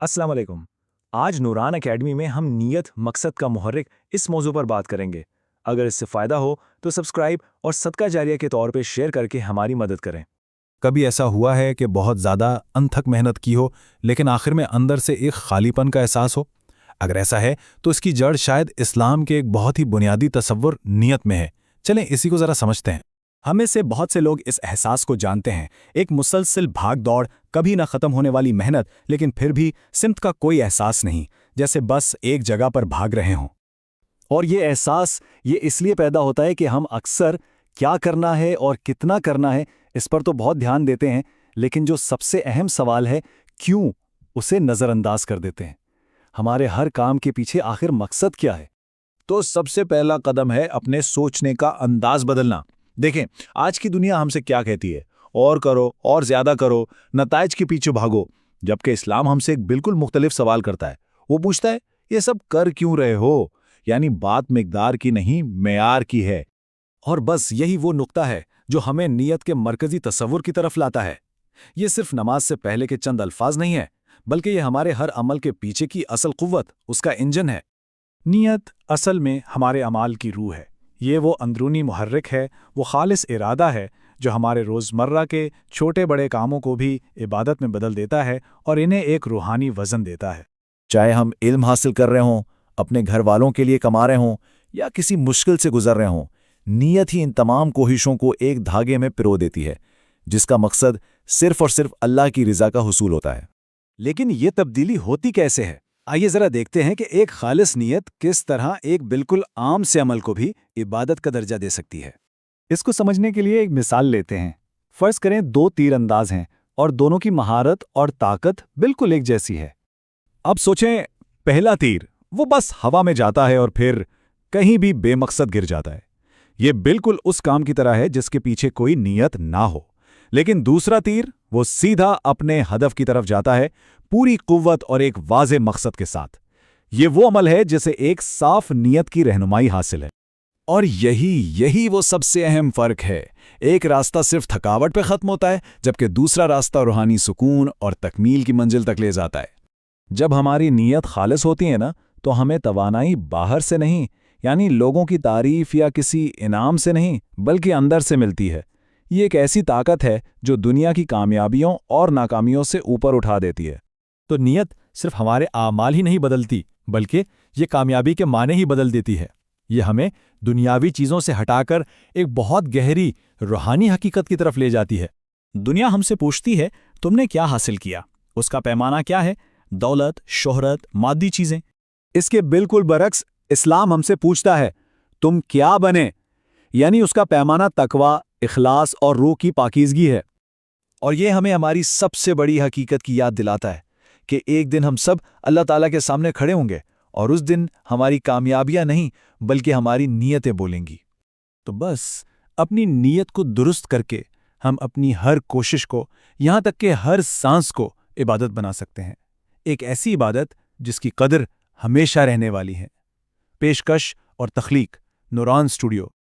अस्सलाम वालेकुम। आज नूरान एकेडमी में हम नीयत मकसद का मुहर्रिक इस मौजू पर बात करेंगे। अगर इससे फ़ायदा हो तो सब्सक्राइब और सदका जारिया के तौर पे शेयर करके हमारी मदद करें। कभी ऐसा हुआ है कि बहुत ज़्यादा अनथक मेहनत की हो लेकिन आखिर में अंदर से एक खालीपन का एहसास हो? अगर ऐसा है तो इसकी जड़ शायद इस्लाम के एक बहुत ही बुनियादी तसव्वुर नियत में है। चलें इसी को ज़रा समझते हैं। हम में से बहुत से लोग इस एहसास को जानते हैं, एक मुसलसल भाग दौड़, कभी ना खत्म होने वाली मेहनत, लेकिन फिर भी सिमत का कोई एहसास नहीं, जैसे बस एक जगह पर भाग रहे हों। और ये एहसास ये इसलिए पैदा होता है कि हम अक्सर क्या करना है और कितना करना है इस पर तो बहुत ध्यान देते हैं, लेकिन जो सबसे अहम सवाल है क्यों, उसे नज़रअंदाज कर देते हैं। हमारे हर काम के पीछे आखिर मकसद क्या है? तो सबसे पहला कदम है अपने सोचने का अंदाज बदलना। देखें, आज की दुनिया हमसे क्या कहती है? और करो और ज्यादा करो, नताइज के पीछे भागो। जबकि इस्लाम हमसे एक बिल्कुल मुख्तलिफ सवाल करता है। वो पूछता है, ये सब कर क्यों रहे हो? यानी बात मिकदार की नहीं, मेयार की है। और बस यही वो नुक्ता है जो हमें नियत के मरकजी तसव्वुर की तरफ लाता है। ये सिर्फ नमाज से पहले के चंद अल्फाज नहीं है, बल्कि ये हमारे हर अमल के पीछे की असल कुव्वत, उसका इंजन है। नियत असल में हमारे अमाल की रूह है। ये वो अंदरूनी मुहर्रिक है, वो खालिस इरादा है जो हमारे रोज़मर्रा के छोटे बड़े कामों को भी इबादत में बदल देता है और इन्हें एक रूहानी वज़न देता है। चाहे हम इल्म हासिल कर रहे हों, अपने घर वालों के लिए कमा रहे हों या किसी मुश्किल से गुजर रहे हों, नियत ही इन तमाम कोशिशों को एक धागे में पिरो देती है, जिसका मकसद सिर्फ और सिर्फ अल्लाह की रिज़ा का हुसूल होता है। लेकिन ये तब्दीली होती कैसे है? आइए जरा देखते हैं कि एक खालिस नियत किस तरह एक बिल्कुल आम से अमल को भी इबादत का दर्जा दे सकती है। इसको समझने के लिए एक मिसाल लेते हैं। फर्ज करें दो तीरंदाज हैं और दोनों की महारत और ताकत बिल्कुल एक जैसी है। अब सोचें, पहला तीर वो बस हवा में जाता है और फिर कहीं भी बेमकसद गिर जाता है। ये बिल्कुल उस काम की तरह है जिसके पीछे कोई नियत ना हो। लेकिन दूसरा तीर वो सीधा अपने हदफ की तरफ जाता है, पूरी कुव्वत और एक वाज़े मकसद के साथ। ये वो अमल है जिसे एक साफ नियत की रहनुमाई हासिल है। और यही वो सबसे अहम फर्क है। एक रास्ता सिर्फ थकावट पे खत्म होता है, जबकि दूसरा रास्ता रूहानी सुकून और तकमील की मंजिल तक ले जाता है। जब हमारी नीयत खालिस होती है ना, तो हमें तवानाई बाहर से नहीं, यानी लोगों की तारीफ या किसी इनाम से नहीं, बल्कि अंदर से मिलती है। ये एक ऐसी ताकत है जो दुनिया की कामयाबियों और नाकामियों से ऊपर उठा देती है। तो नियत सिर्फ हमारे आमाल ही नहीं बदलती, बल्कि ये कामयाबी के माने ही बदल देती है। ये हमें दुनियावी चीज़ों से हटाकर एक बहुत गहरी रूहानी हकीकत की तरफ ले जाती है। दुनिया हमसे पूछती है, तुमने क्या हासिल किया? उसका पैमाना क्या है? दौलत, शोहरत, मादी चीज़ें। इसके बिल्कुल बरक्स इस्लाम हमसे पूछता है, तुम क्या बने? यानी उसका पैमाना तकवा, इखलास और रूह की पाकीज़गी है। और ये हमें हमारी सबसे बड़ी हकीकत की याद दिलाता है कि एक दिन हम सब अल्लाह ताला के सामने खड़े होंगे और उस दिन हमारी कामयाबियां नहीं बल्कि हमारी नीयतें बोलेंगी। तो बस अपनी नीयत को दुरुस्त करके हम अपनी हर कोशिश को, यहाँ तक कि हर सांस को इबादत बना सकते हैं। एक ऐसी इबादत जिसकी कदर हमेशा रहने वाली है। पेशकश और तख्लीक, नूरान स्टूडियो।